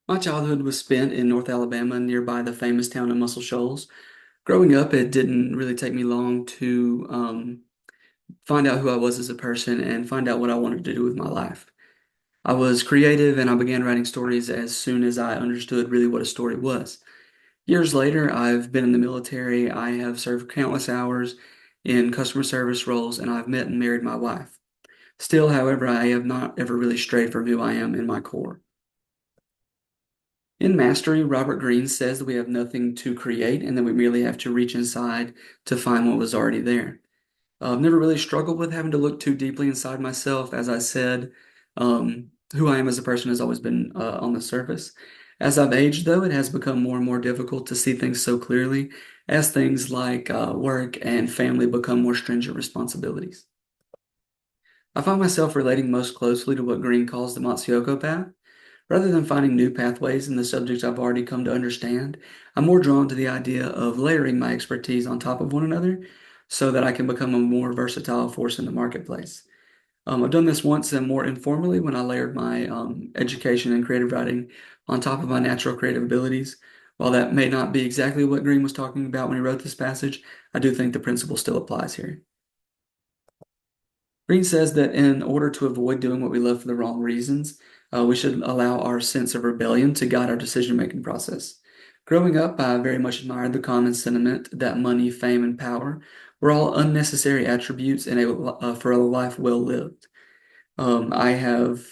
My childhood was spent in North Alabama, nearby the famous town of Muscle Shoals. Growing up, it didn't really take me long to find out who I was as a person and find out what I wanted to do with my life. I was creative and I began writing stories as soon as I understood really what a story was. Years later, I've been in the military. I have served countless hours in customer service roles, and I've met and married my wife. Still, however, I have not ever really strayed from who I am in my core. In Mastery, Robert Greene says that we have nothing to create and that we merely have to reach inside to find what was already there. I've never really struggled with having to look too deeply inside myself. As I said, who I am as a person has always been on the surface. As I've aged, though, it has become more and more difficult to see things so clearly as things like work and family become more stringent responsibilities. I find myself relating most closely to what Greene calls the Matsuoko path. Rather than finding new pathways in the subjects I've already come to understand, I'm more drawn to the idea of layering my expertise on top of one another so that I can become a more versatile force in the marketplace. I've done this once and more informally when I layered my education in creative writing on top of my natural creative abilities. While that may not be exactly what Green was talking about when he wrote this passage, I do think the principle still applies here. Green says that in order to avoid doing what we love for the wrong reasons, we should allow our sense of rebellion to guide our decision-making process. Growing up, I very much admired the common sentiment that money, fame, and power were all unnecessary attributes for a life well lived. I have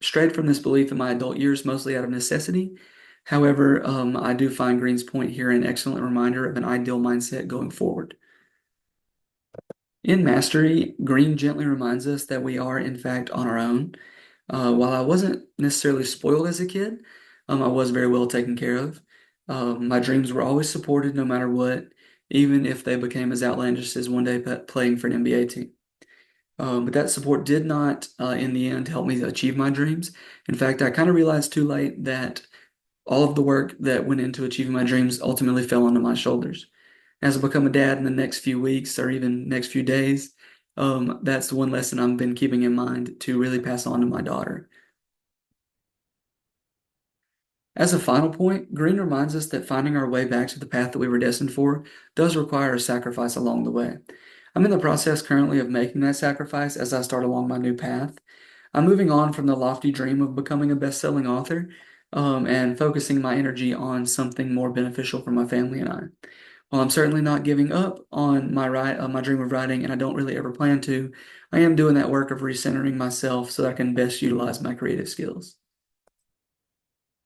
strayed from this belief in my adult years, mostly out of necessity. However, I do find Green's point here an excellent reminder of an ideal mindset going forward. In Mastery, Green gently reminds us that we are, in fact, on our own. While I wasn't necessarily spoiled as a kid, I was very well taken care of. My dreams were always supported no matter what, even if they became as outlandish as one day playing for an NBA team. But that support did not, in the end, help me achieve my dreams. In fact, I kind of realized too late that all of the work that went into achieving my dreams ultimately fell onto my shoulders. As I become a dad in the next few weeks or even next few days, that's the one lesson I've been keeping in mind to really pass on to my daughter. As a final point, Green reminds us that finding our way back to the path that we were destined for does require a sacrifice along the way. I'm in the process currently of making that sacrifice as I start along my new path. I'm moving on from the lofty dream of becoming a best-selling author, and focusing my energy on something more beneficial for my family and I. While I'm certainly not giving up on my dream of writing, and I don't really ever plan to, I am doing that work of recentering myself so that I can best utilize my creative skills.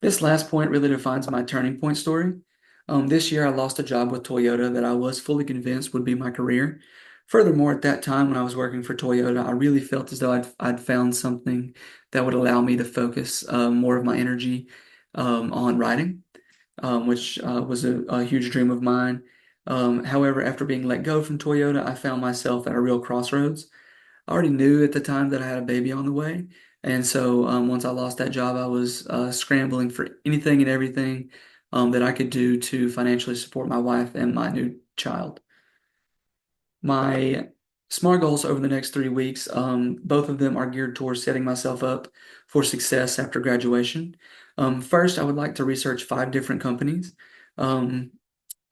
This last point really defines my turning point story. This year, I lost a job with Toyota that I was fully convinced would be my career. Furthermore, at that time when I was working for Toyota, I really felt as though I'd found something that would allow me to focus more of my energy on writing, which was a huge dream of mine. However, after being let go from Toyota, I found myself at a real crossroads. I already knew at the time that I had a baby on the way. And so once I lost that job, I was scrambling for anything and everything that I could do to financially support my wife and my new child. My SMART goals over the next 3 weeks, both of them are geared towards setting myself up for success after graduation. First, I would like to research 5 different companies. Um,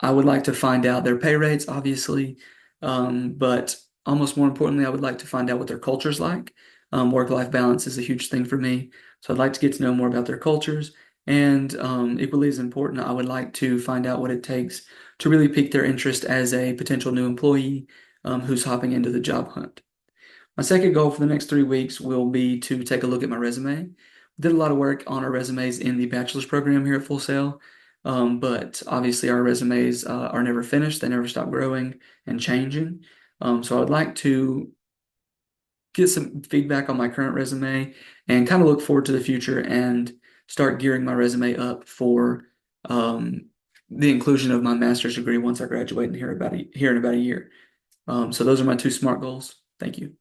I would like to find out their pay rates, obviously, but almost more importantly, I would like to find out what their culture's like. Work-life balance is a huge thing for me, so I'd like to get to know more about their cultures. And equally as important, I would like to find out what it takes to really pique their interest as a potential new employee who's hopping into the job hunt. My second goal for the next 3 weeks will be to take a look at my resume. Did a lot of work on our resumes in the bachelor's program here at Full Sail, but obviously our resumes are never finished. They never stop growing and changing. So I would like to get some feedback on my current resume and kind of look forward to the future and start gearing my resume up for um, the inclusion of my master's degree once I graduate in here in about a year. So those are my two SMART goals. Thank you.